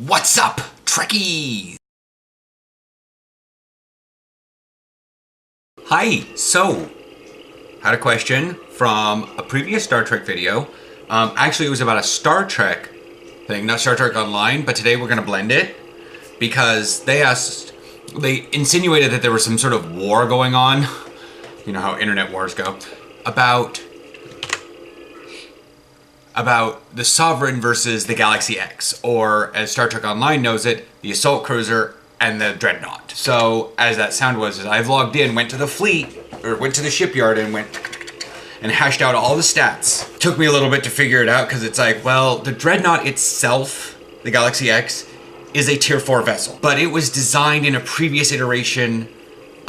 What's up, Trekkies? Hi, so, had a question from a previous Star Trek video. Actually, it was about a Star Trek thing, not Star Trek Online, but today we're going to blend it because they insinuated that there was some sort of war going on, you know how internet wars go, about the Sovereign versus the Galaxy X, or as Star Trek Online knows it, the Assault Cruiser and the Dreadnought. So, as that sound was, as I logged in, went to the fleet, or went to the shipyard and and hashed out all the stats. Took me a little bit to figure it out, because it's like, well, the Dreadnought itself, the Galaxy X, is a Tier 4 vessel, but it was designed in a previous iteration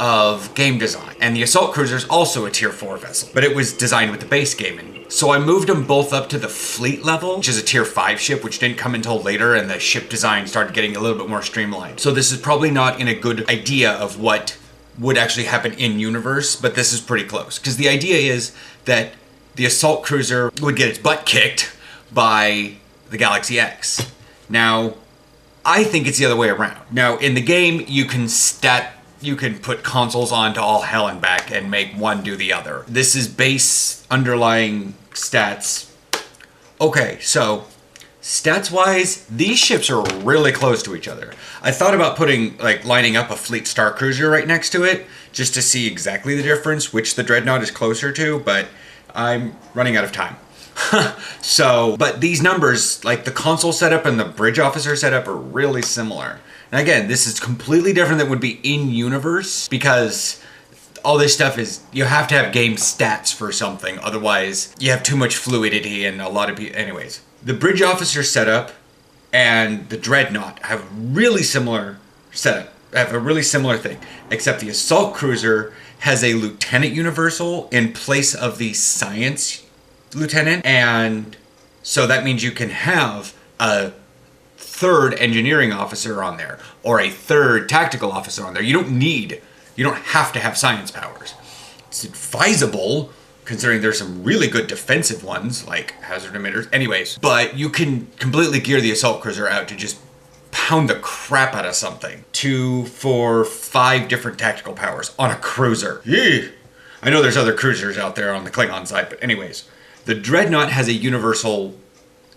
of game design. And the Assault Cruiser is also a Tier 4 vessel, but it was designed with the base game. And so I moved them both up to the fleet level, which is a Tier 5 ship, which didn't come until later, and the ship design started getting a little bit more streamlined. So this is probably not in a good idea of what would actually happen in universe, but this is pretty close. Because the idea is that the Assault Cruiser would get its butt kicked by the Galaxy X. Now, I think it's the other way around. Now, in the game, you can put consoles onto all hell and back and make one do the other. This is base underlying stats. Okay, so stats-wise, these ships are really close to each other. I thought about lining up a Fleet Star Cruiser right next to it, just to see exactly the difference, which the Dreadnought is closer to, but I'm running out of time. So, but these numbers, like the console setup and the bridge officer setup, are really similar. And again, this is completely different than would be in universe, because all this stuff is, you have to have game stats for something, otherwise you have too much fluidity and a lot of people. Anyways, the bridge officer setup and the Dreadnought have really similar setup, have a really similar thing, except the Assault Cruiser has a Lieutenant Universal in place of the Science Lieutenant, and so that means you can have a third engineering officer on there, or a third tactical officer on there. You don't have to have science powers. It's advisable, considering there's some really good defensive ones, like hazard emitters. Anyways, but you can completely gear the Assault Cruiser out to just pound the crap out of something. 2, 4, 5 different tactical powers on a cruiser. Yee! I know there's other cruisers out there on the Klingon side, but anyways. The Dreadnought has a universal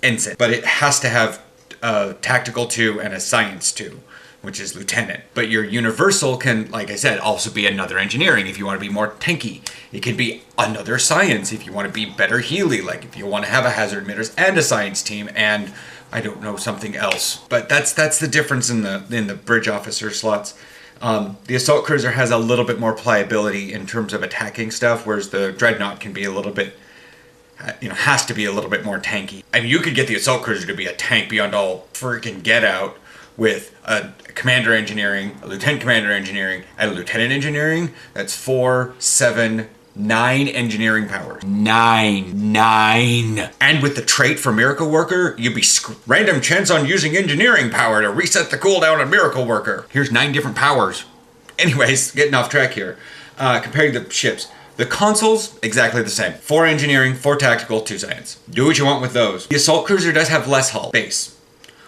ensign, but it has to have a tactical 2 and a science 2, which is lieutenant. But your universal can, like I said, also be another engineering if you want to be more tanky. It could be another science if you want to be better Healy, like if you want to have a hazard emitters and a science team and I don't know, something else. But that's the difference in the bridge officer slots. The Assault Cruiser has a little bit more pliability in terms of attacking stuff, whereas the Dreadnought can be a little bit, has to be a little bit more tanky. I mean, you could get the Assault Cruiser to be a tank beyond all freaking get out with a Commander Engineering, a Lieutenant Commander Engineering, and a Lieutenant Engineering. That's 4, 7, 9 engineering powers. 9. And with the trait for Miracle Worker, you'd be random chance on using engineering power to reset the cooldown on Miracle Worker. Here's 9 different powers. Anyways, getting off track here. Comparing the ships. The consoles, exactly the same. 4 engineering, 4 tactical, 2 science. Do what you want with those. The Assault Cruiser does have less hull base.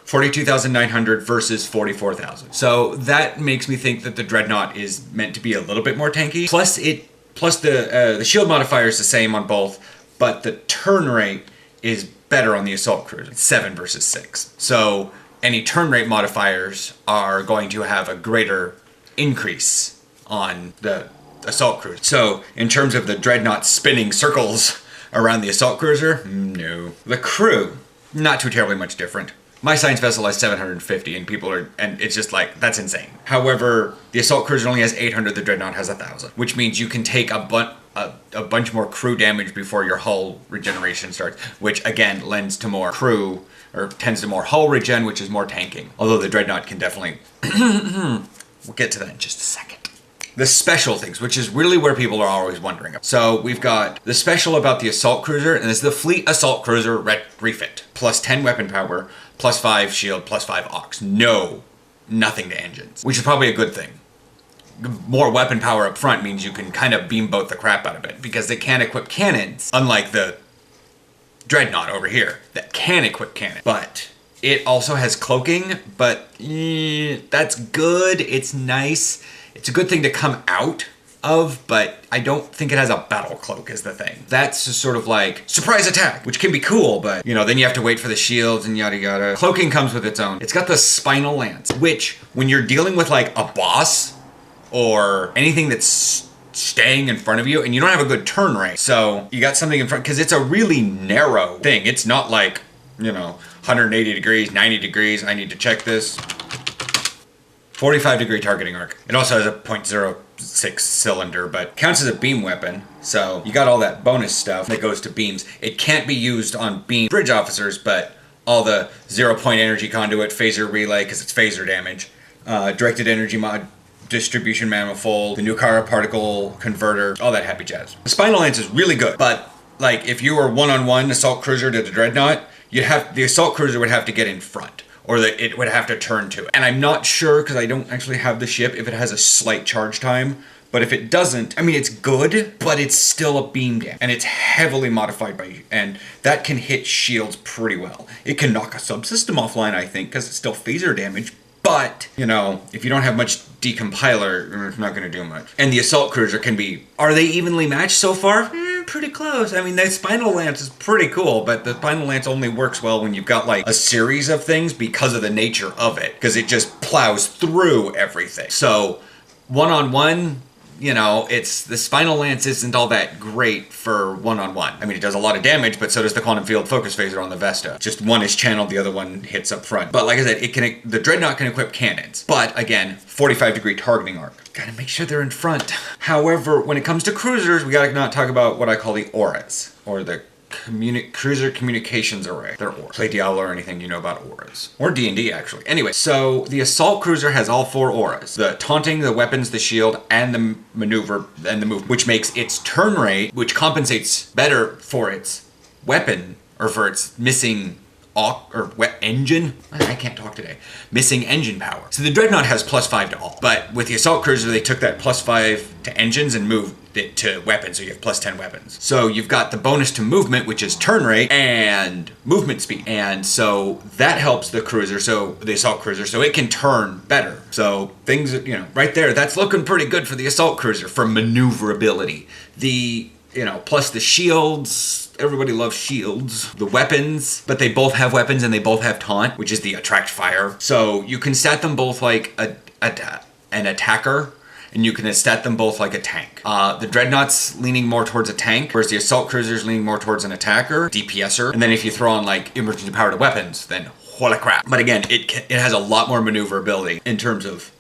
42,900 versus 44,000. So that makes me think that the Dreadnought is meant to be a little bit more tanky. Plus the shield modifier is the same on both, but the turn rate is better on the Assault Cruiser. It's 7 versus 6. So any turn rate modifiers are going to have a greater increase on the Assault Cruiser. So in terms of the Dreadnought spinning circles around the Assault Cruiser, no. The crew, not too terribly much different. My science vessel has 750 and it's just like, that's insane. However, the Assault Cruiser only has 800, the Dreadnought has 1,000, which means you can take a bunch more crew damage before your hull regeneration starts, which again lends to more crew, or tends to more hull regen, which is more tanking. Although the Dreadnought can definitely, we'll get to that in just a second. The special things, which is really where people are always wondering. So we've got the special about the Assault Cruiser, and this is the Fleet Assault Cruiser refit. Plus 10 weapon power, plus 5 shield, plus 5 aux. No, nothing to engines, which is probably a good thing. More weapon power up front means you can kind of beam boat the crap out of it, because they can't equip cannons, unlike the Dreadnought over here, that can equip cannons. But It also has cloaking, but that's good. It's nice. It's a good thing to come out of, but I don't think it has a battle cloak is the thing. That's just sort of like surprise attack, which can be cool, but you know, then you have to wait for the shields and yada yada. Cloaking comes with its own. It's got the spinal lance, which when you're dealing with like a boss or anything that's staying in front of you and you don't have a good turn rate, so you got something in front, because it's a really narrow thing. It's not like, you know, 180 degrees, 90 degrees, I need to check this. 45 degree targeting arc. It also has a .06 cylinder, but counts as a beam weapon. So you got all that bonus stuff that goes to beams. It can't be used on beam bridge officers, but all the 0-point energy conduit, phaser relay, because it's phaser damage, directed energy mod, distribution manifold, the Nukara particle converter, all that happy jazz. The spinal lance is really good, but like if you were one-on-one assault cruiser to the dreadnought, the assault cruiser would have to get in front, or it would have to turn to it. And I'm not sure, because I don't actually have the ship, if it has a slight charge time. But if it doesn't, I mean, it's good, but it's still a beam damage. And it's heavily modified by you. And that can hit shields pretty well. It can knock a subsystem offline, I think, because it's still phaser damage. But, you know, if you don't have much decompiler, it's not going to do much. And the assault cruiser can be... Are they evenly matched so far? Pretty close. I mean, the spinal lance is pretty cool, but the spinal lance only works well when you've got like a series of things because of the nature of it, because it just plows through everything. So one-on-one, you know, the spinal lance isn't all that great for one-on-one. I mean, it does a lot of damage, but so does the quantum field focus phaser on the Vesta. Just one is channeled, the other one hits up front. But like I said, the Dreadnought can equip cannons. But again, 45 degree targeting arc. Gotta make sure they're in front. However, when it comes to cruisers, we gotta not talk about what I call the auras, or the cruiser communications array. They're auras. Play Diablo or anything you know about auras. Or D&D, actually. Anyway, so the assault cruiser has all 4 auras. The taunting, the weapons, the shield, and the maneuver, and the move, which makes its turn rate, which compensates better for its weapon, or for its missing engine? I can't talk today. Missing engine power. So the Dreadnought has +5 to all. But with the assault cruiser, they took that +5 to engines and moved it to weapons, so you have +10 weapons. So you've got the bonus to movement, which is turn rate, and movement speed. And so that helps the cruiser, so the assault cruiser, so it can turn better. So things, you know, right there, that's looking pretty good for the assault cruiser for maneuverability. Plus the shields. Everybody loves shields. The weapons, but they both have weapons and they both have taunt, which is the attract fire. So you can stat them both like an attacker, and you can stat them both like a tank. The Dreadnought's leaning more towards a tank, whereas the assault cruiser's leaning more towards an attacker, DPSer. And then if you throw on like emergency powered weapons, then holy crap. But again, it has a lot more maneuverability in terms of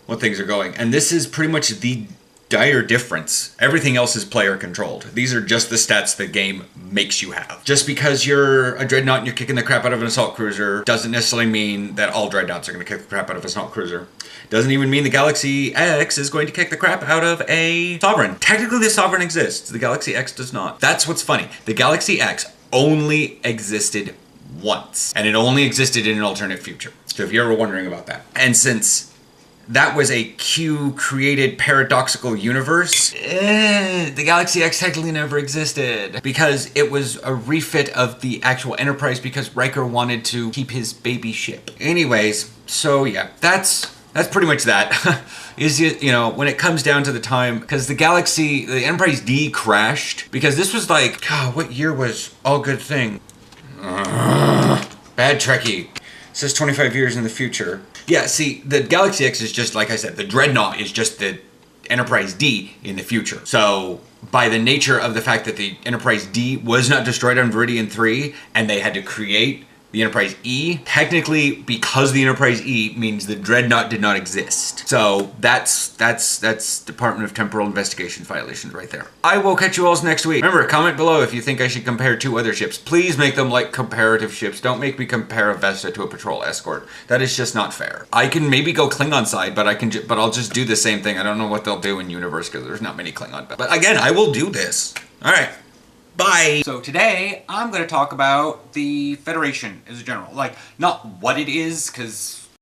what things are going. And this is pretty much the dire difference. Everything else is player controlled. These are just the stats the game makes you have. Just because you're a Dreadnought and you're kicking the crap out of an assault cruiser doesn't necessarily mean that all Dreadnoughts are going to kick the crap out of an assault cruiser. Doesn't even mean the Galaxy X is going to kick the crap out of a Sovereign. Technically the Sovereign exists. The Galaxy X does not. That's what's funny. The Galaxy X only existed once. And it only existed in an alternate future. So if you're ever wondering about that. And since that was a Q-created paradoxical universe, the Galaxy X technically never existed because it was a refit of the actual Enterprise because Riker wanted to keep his baby ship. Anyways, so yeah, that's pretty much that. When it comes down to the time, because the Enterprise D crashed, because this was like, God, what year was All Good Thing? Bad Trekkie. It says 25 years in the future. Yeah, see, the Galaxy X is just, like I said, the Dreadnought is just the Enterprise D in the future. So, by the nature of the fact that the Enterprise D was not destroyed on Viridian 3, and they had to create the Enterprise E, technically, because the Enterprise E means the Dreadnought did not exist. So that's Department of Temporal Investigations violations right there. I will catch you all next week. Remember, comment below if you think I should compare 2 other ships. Please make them like comparative ships. Don't make me compare a Vesta to a patrol escort. That is just not fair. I can maybe go Klingon side, but I'll just do the same thing. I don't know what they'll do in universe because there's not many Klingon. But again, I will do this. All right. Bye! So today, I'm going to talk about the Federation as a general. Like, not what it is, because